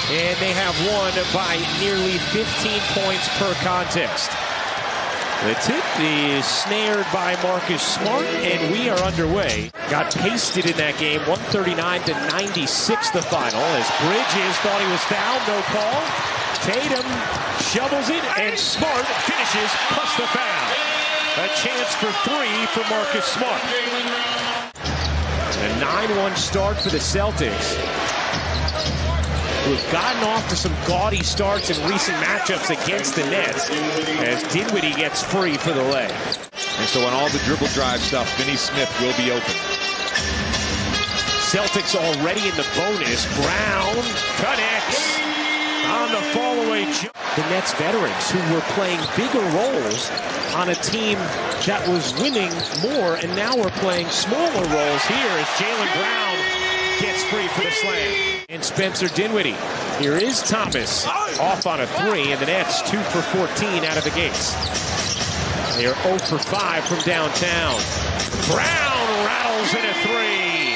and they have won by nearly 15 points per contest. The tip is snared by Marcus Smart, and we are underway. Got pasted in that game, 139-96 the final, as Bridges thought he was fouled, no call. Tatum shovels it, and Smart finishes plus the foul. A chance for three for Marcus Smart. A 9-1 start for the Celtics, who have gotten off to some gaudy starts in recent matchups against the Nets, as Dinwiddie gets free for the leg. And so on all the dribble drive stuff, Finney Smith will be open. Celtics already in the bonus. Brown connects on the fall-away jump. The Nets veterans who were playing bigger roles on a team that was winning more, and now we're playing smaller roles here as Jaylen Brown gets free for the slam. And Spencer Dinwiddie. Here is Thomas off on a three, and the Nets 2 for 14 out of the gates. They are 0 for 5 from downtown. Brown rattles in a three.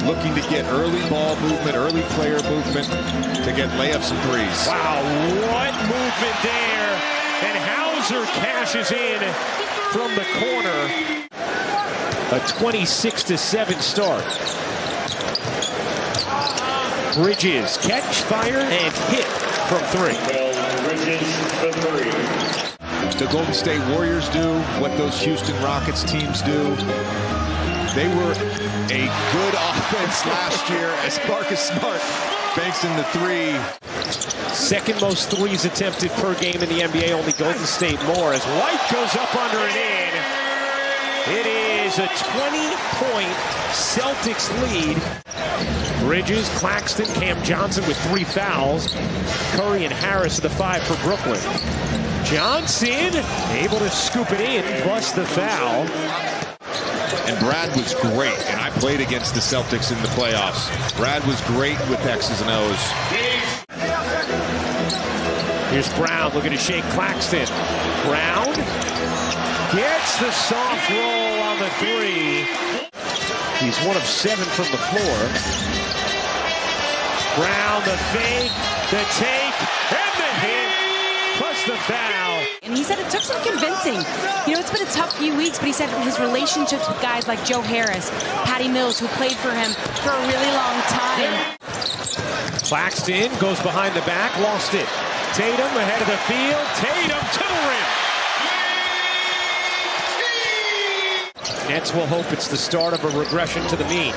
Looking to get early ball movement, early player movement to get layups and threes. Wow, what movement there. And Hauser cashes in from the corner. A 26-7 start. Bridges catch, fire, and hit from three. The Golden State Warriors do what those Houston Rockets teams do. They were a good offense last year as Marcus Smart banks in the three. Second most threes attempted per game in the NBA, only Golden State more, as White goes up under and in. It is a 20-point Celtics lead. Bridges, Claxton, Cam Johnson with 3 fouls. Curry and Harris the 5 for Brooklyn. Johnson able to scoop it in, plus the foul. And Brad was great, and I played against the Celtics in the playoffs. Brad was great with X's and O's. Here's Brown looking to shake Claxton. Brown gets the soft roll on the three. He's 1 of 7 from the floor. Brown, the fake, the take, and the hit, plus the foul. And he said it took some convincing. You know, it's been a tough few weeks, but he said his relationships with guys like Joe Harris, Patty Mills, who played for him for a really long time. Claxton goes behind the back, lost it. Tatum ahead of the field. Tatum to the rim. Nets will hope it's the start of a regression to the mean.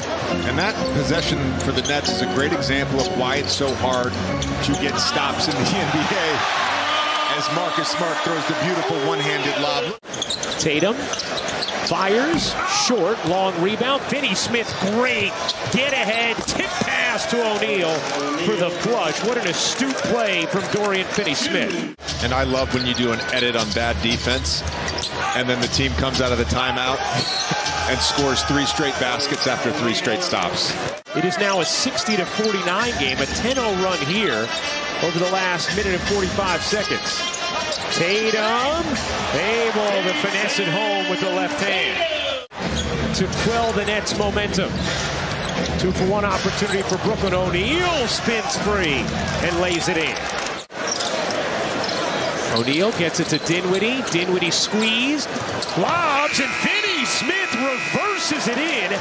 And that possession for the Nets is a great example of why it's so hard to get stops in the NBA. As Marcus Smart throws the beautiful one-handed lob. Tatum fires, short, long rebound. Finney Smith, great. Get ahead, tip pass to O'Neal for the flush. What an astute play from Dorian Finney-Smith. And I love when you do an edit on bad defense, and then the team comes out of the timeout and scores 3 straight baskets after 3 straight stops. It is now a 60-49 game, a 10-0 run here over the last minute and 45 seconds. Tatum able to finesse it home with the left hand to quell the Nets' momentum. 2 for 1 opportunity for Brooklyn. O'Neal spins free and lays it in. O'Neal gets it to Dinwiddie. Dinwiddie squeezed, lobs, and Finney Smith reverses it in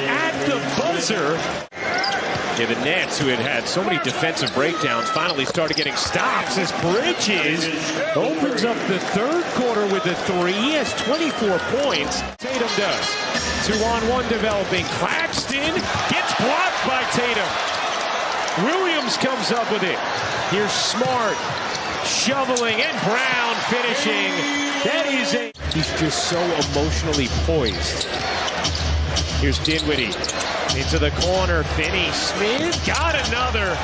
at the buzzer. Yeah, the Nets, who had so many defensive breakdowns, finally started getting stops as Bridges opens up the third quarter with a 3. He has 24 points. Tatum does. 2-on-1 developing. Claxton gets blocked by Tatum. Williams comes up with it. Here's Smart shoveling, and Brown finishing. That is he's just so emotionally poised. Here's Dinwiddie into the corner. Finney Smith got another.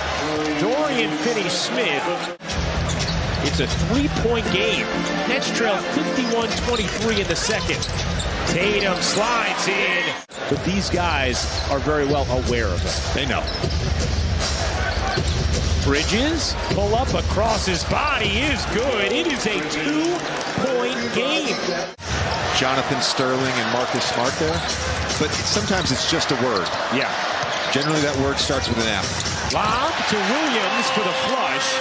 Dorian Finney Smith. It's a 3-point game. Nets trail 51-23 in the second. Tatum slides in. But these guys are very well aware of it. They know. Bridges, pull up across his body is good. It is a 2-point game. Jonathan Sterling and Marcus Smart there. But sometimes it's just a word. Yeah. Generally, that word starts with an F. Lob to Williams for the flush.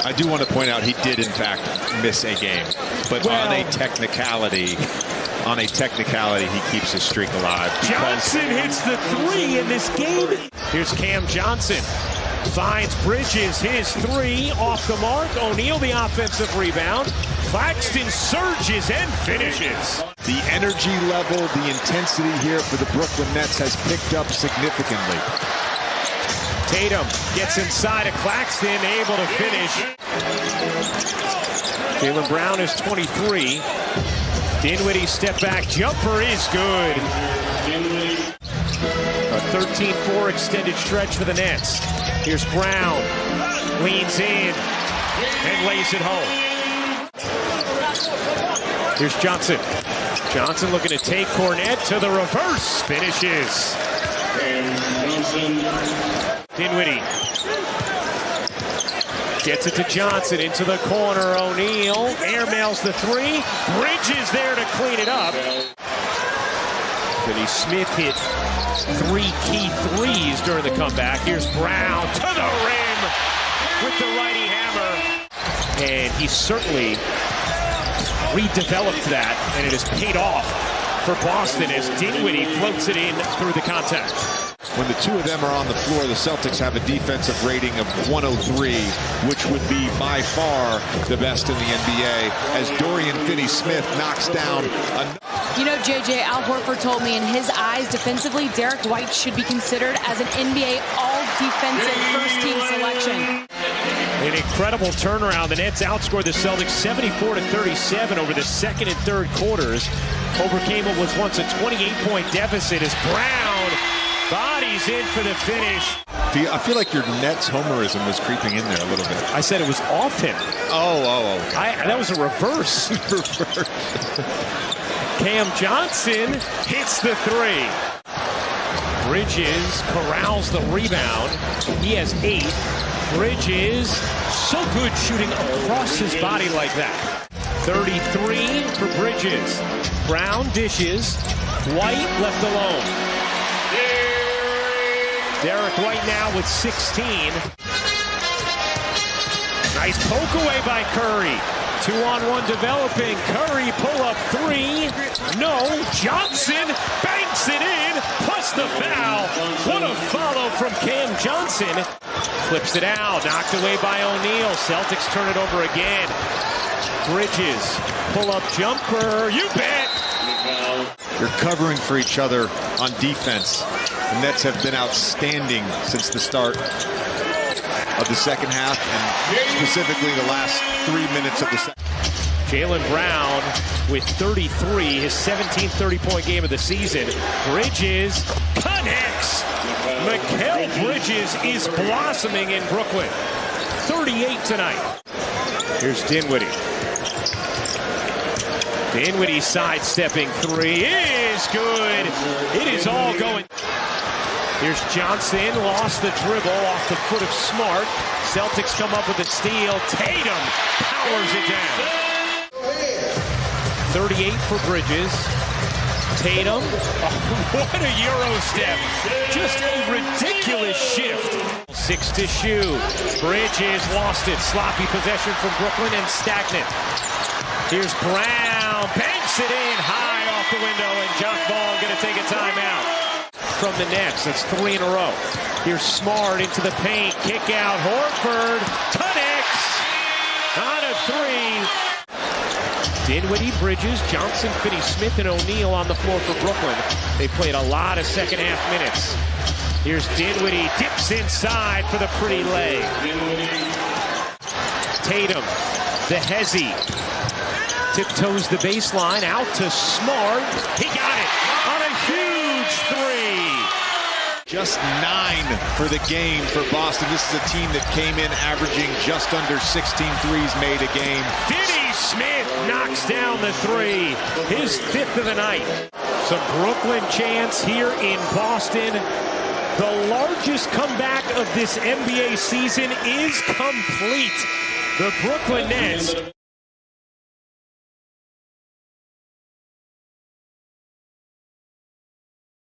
I do want to point out he did, in fact, miss a game. But on a technicality, he keeps his streak alive. Johnson hits the three in this game. Here's Cam Johnson. Finds Bridges, his three, off the mark. O'Neal, the offensive rebound. Claxton surges and finishes. The energy level, the intensity here for the Brooklyn Nets has picked up significantly. Tatum gets inside of Claxton, able to finish. Jaylen Brown is 23. Dinwiddie's step back jumper is good. A 13-4 extended stretch for the Nets. Here's Brown, leans in and lays it home. Here's Johnson. Johnson looking to take Cornette to the reverse. Finishes. Dinwiddie gets it to Johnson into the corner. O'Neal airmails the three. Bridges there to clean it up. Finney Smith hit 3 key threes during the comeback. Here's Brown to the rim with the righty hammer. And he certainly redeveloped that, and it has paid off for Boston as Dinwiddie floats it in through the contact. When the two of them are on the floor, the Celtics have a defensive rating of 103, which would be by far the best in the NBA, as Dorian Finney-Smith knocks down a... You know, JJ, Al Horford told me in his eyes, defensively, Derek White should be considered as an NBA all-defensive first-team selection. An incredible turnaround. The Nets outscored the Celtics 74-37 over the second and third quarters. Overcame what was once a 28-point deficit as Brown bodies in for the finish. I feel like your Nets homerism was creeping in there a little bit. I said it was off him. Oh. That was a reverse. Cam Johnson hits the three. Bridges corrals the rebound. He has 8. Bridges, so good shooting across his body like that. 33 for Bridges. Brown dishes. White left alone. Derek White now with 16. Nice poke away by Curry. 2-on-1 developing. Curry pull up 3. No. Johnson banks it in. Plus the foul. What a follow from Cam Johnson. Flips it out. Knocked away by O'Neal. Celtics turn it over again. Bridges. Pull up jumper. You bet. They're covering for each other on defense. The Nets have been outstanding since the start of the second half, and specifically the last 3 minutes of the second. Jaylen Brown with 33, his 17th 30-point game of the season. Bridges connects. Mikal Bridges is blossoming in Brooklyn. 38 tonight. Here's Dinwiddie. Dinwiddie sidestepping 3 is good. It is all going. Here's Johnson, lost the dribble off the foot of Smart. Celtics come up with a steal. Tatum powers it down. 38 for Bridges. Tatum, what a Euro step. Just a ridiculous shift. 6 to shoot. Bridges lost it. Sloppy possession from Brooklyn and stagnant. Here's Brown, banks it in high off the window, and John Ball going to take a timeout from the Nets. That's 3 in a row. Here's Smart into the paint, kick out, Horford connects on a 3. Dinwiddie, Bridges, Johnson, Finney-Smith, and O'Neal on the floor for Brooklyn. They played a lot of second half minutes. Here's Dinwiddie, dips inside for the pretty leg. Tatum, the hezzy. Tiptoes the baseline, out to Smart. He got it on a huge 3. Just 9 for the game for Boston. This is a team that came in averaging just under 16 threes made a game. Finney-Smith knocks down the 3, his 5th of the night. Some Brooklyn chants here in Boston. The largest comeback of this NBA season is complete. The Brooklyn Nets